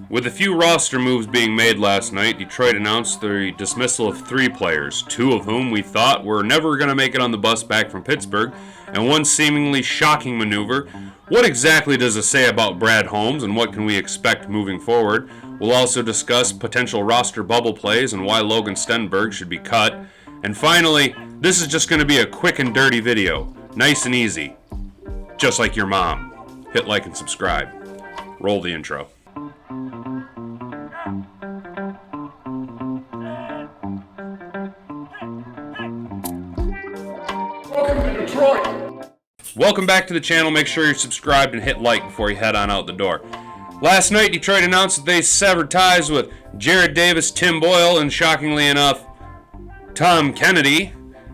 With a few roster moves being made last night, Detroit announced the dismissal of 3 players, 2 of whom we thought were never going to make it on the bus back from Pittsburgh, and one seemingly shocking maneuver. What exactly does this say about Brad Holmes, and what can we expect moving forward? We'll also discuss potential roster bubble plays and why Logan Stenberg should be cut. And finally, this is just going to be a quick and dirty video. Nice and easy. Just like your mom. Hit like and subscribe. Roll the intro. Welcome to Detroit. Welcome back to the channel. Make sure you're subscribed and hit like before you head on out the door. Last night, Detroit announced that they severed ties with Jared Davis, Tim Boyle, and shockingly enough, Tom Kennedy.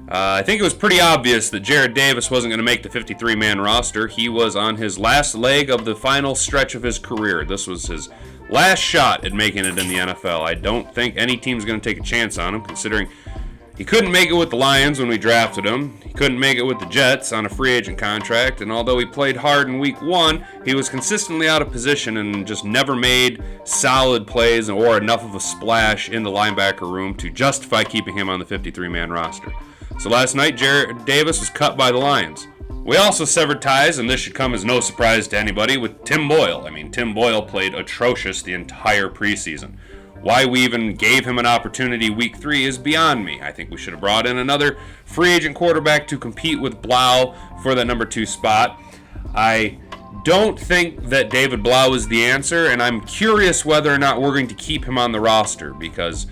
I think it was pretty obvious that Jared Davis wasn't going to make the 53-man roster. He was on his last leg of the final stretch of his career. This was his last shot at making it in the NFL. I don't think any team's going to take a chance on him, considering he couldn't make it with the Lions when we drafted him. He couldn't make it with the Jets on a free agent contract, and although he played hard in week 1, he was consistently out of position and just never made solid plays or enough of a splash in the linebacker room to justify keeping him on the 53-man roster. So last night, Jared Davis was cut by the Lions. We also severed ties, and this should come as no surprise to anybody, with Tim Boyle. Tim Boyle played atrocious the entire preseason. Why we even gave him an opportunity week 3 is beyond me. I think we should have brought in another free agent quarterback to compete with Blau for the number 2 spot. I don't think that David Blau is the answer, and I'm curious whether or not we're going to keep him on the roster, because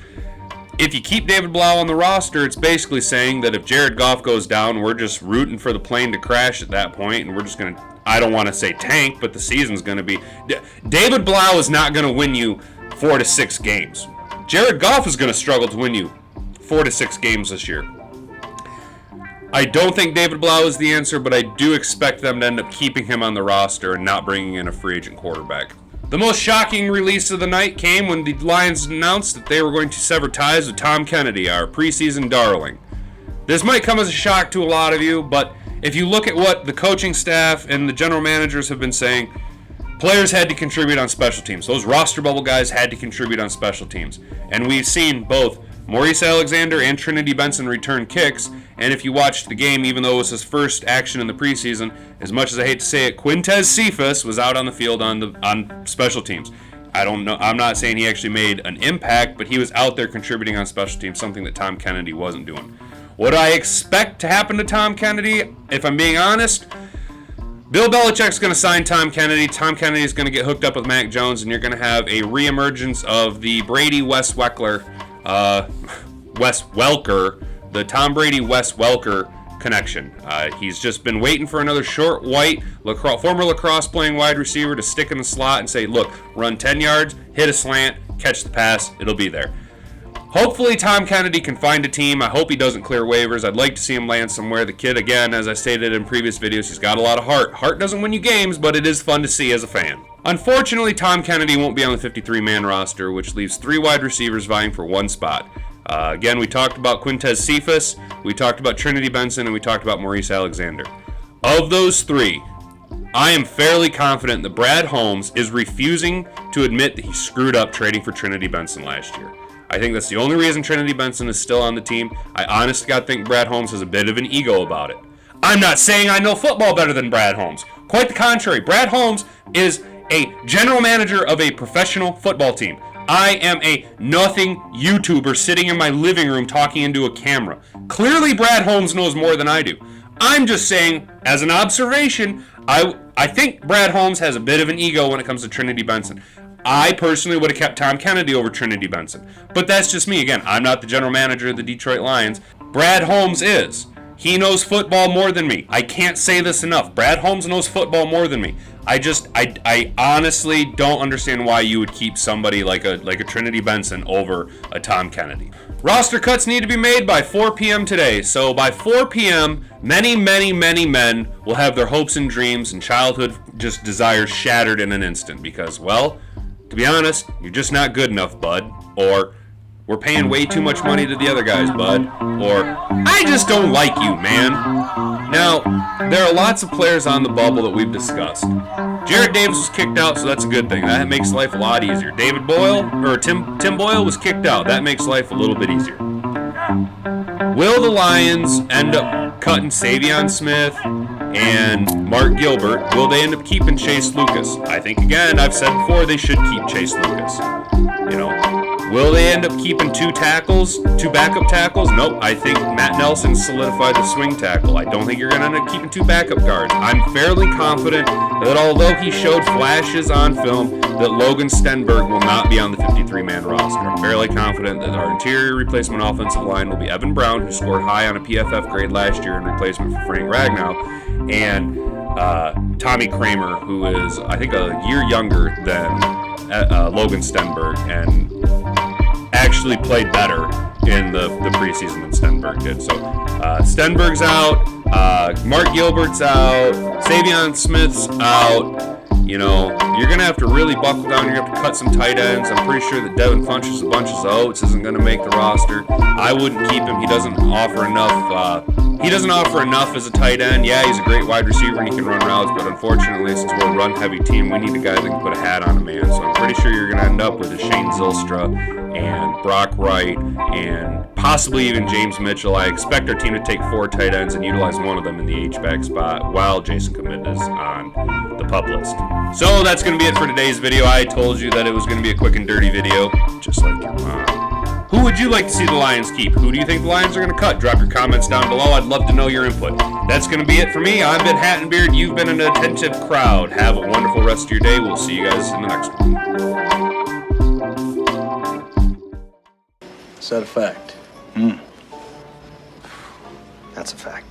if you keep David Blau on the roster, it's basically saying that if Jared Goff goes down, we're just rooting for the plane to crash at that point, and we're just going to, I don't want to say tank, but the season's going to be, David Blau is not going to win you 4 to 6 games. Jared Goff is going to struggle to win you 4 to 6 games this year. I don't think David Blau is the answer, but I do expect them to end up keeping him on the roster and not bringing in a free agent quarterback. The most shocking release of the night came when the Lions announced that they were going to sever ties with Tom Kennedy, our preseason darling. This might come as a shock to a lot of you, but if you look at what the coaching staff and the general managers have been saying, players had to contribute on special teams. Those roster bubble guys had to contribute on special teams. And we've seen both Maurice Alexander and Trinity Benson return kicks. And if you watched the game, even though it was his first action in the preseason, as much as I hate to say it, Quintez Cephas was out on the field on special teams. I don't know. I'm not saying he actually made an impact, but he was out there contributing on special teams, something that Tom Kennedy wasn't doing. What I expect to happen to Tom Kennedy, if I'm being honest, Bill Belichick's going to sign Tom Kennedy. Tom Kennedy is going to get hooked up with Mac Jones, and you're going to have a reemergence of the Brady-Wes Welker, the Tom Brady-Wes Welker connection. He's just been waiting for another short, white, former lacrosse-playing wide receiver to stick in the slot and say, look, run 10 yards, hit a slant, catch the pass, it'll be there. Hopefully Tom Kennedy can find a team. I hope he doesn't clear waivers. I'd like to see him land somewhere. The kid, again, as I stated in previous videos, he's got a lot of heart. Heart doesn't win you games, but it is fun to see as a fan. Unfortunately, Tom Kennedy won't be on the 53-man roster, which leaves 3 wide receivers vying for 1 spot. Again, we talked about Quintez Cephas, we talked about Trinity Benson, and we talked about Maurice Alexander. Of those 3, I am fairly confident that Brad Holmes is refusing to admit that he screwed up trading for Trinity Benson last year. I think that's the only reason Trinity Benson is still on the team. I honest to God think Brad Holmes has a bit of an ego about it. I'm not saying I know football better than Brad Holmes. Quite the contrary. Brad Holmes is a general manager of a professional football team. I am a nothing YouTuber sitting in my living room talking into a camera. Clearly Brad Holmes knows more than I do. I'm just saying, as an observation, I think Brad Holmes has a bit of an ego when it comes to Trinity Benson. I personally would have kept Tom Kennedy over Trinity Benson. But that's just me. Again, I'm not the general manager of the Detroit Lions. Brad Holmes is. He knows football more than me. I can't say this enough. Brad Holmes knows football more than me. I honestly don't understand why you would keep somebody like a Trinity Benson over a Tom Kennedy. Roster cuts need to be made by 4 p.m. today. So by 4 p.m., many men will have their hopes and dreams and childhood just desires shattered in an instant because, well, to be honest, you're just not good enough, bud. Or, we're paying way too much money to the other guys, bud. Or, I just don't like you, man. Now, there are lots of players on the bubble that we've discussed. Jared Davis was kicked out, so that's a good thing. That makes life a lot easier. David Boyle, or Tim Boyle was kicked out. That makes life a little bit easier. Will the Lions end up cutting Savion Smith and Mark Gilbert? Will they end up keeping Chase Lucas? I think, again, I've said before, they should keep Chase Lucas. You know, will they end up keeping two backup tackles? Nope. I think Matt Nelson solidified the swing tackle. I don't think you're going to end up keeping two backup guards. I'm fairly confident that although he showed flashes on film, that Logan Stenberg will not be on the 53-man roster. I'm fairly confident that our interior replacement offensive line will be Evan Brown, who scored high on a PFF grade last year in replacement for Frank Ragnow, and Tommy Kramer, who is, I think, a year younger than Logan Stenberg, and actually played better in the preseason than Stenberg did. So Stenberg's out, Mark Gilbert's out, Savion Smith's out. You know, you're going to have to really buckle down. You're going to have to cut some tight ends. I'm pretty sure that Devin Funchess, a bunch of Oates, isn't going to make the roster. I wouldn't keep him. He doesn't offer enough. As a tight end. Yeah, he's a great wide receiver and he can run routes, but unfortunately, since we're a run-heavy team, we need a guy that can put a hat on a man. So I'm pretty sure you're going to end up with a Shane Zylstra and Brock Wright and possibly even James Mitchell. I expect our team to take 4 tight ends and utilize one of them in the H-back spot while Jason Kmet is on the PUP list. So that's going to be it for today's video. I told you that it was going to be a quick and dirty video, just like your mom. Who would you like to see the Lions keep? Who do you think the Lions are going to cut? Drop your comments down below. I'd love to know your input. That's going to be it for me. I've been Hat and Beard. You've been an attentive crowd. Have a wonderful rest of your day. We'll see you guys in the next one. Is that a fact? That's a fact.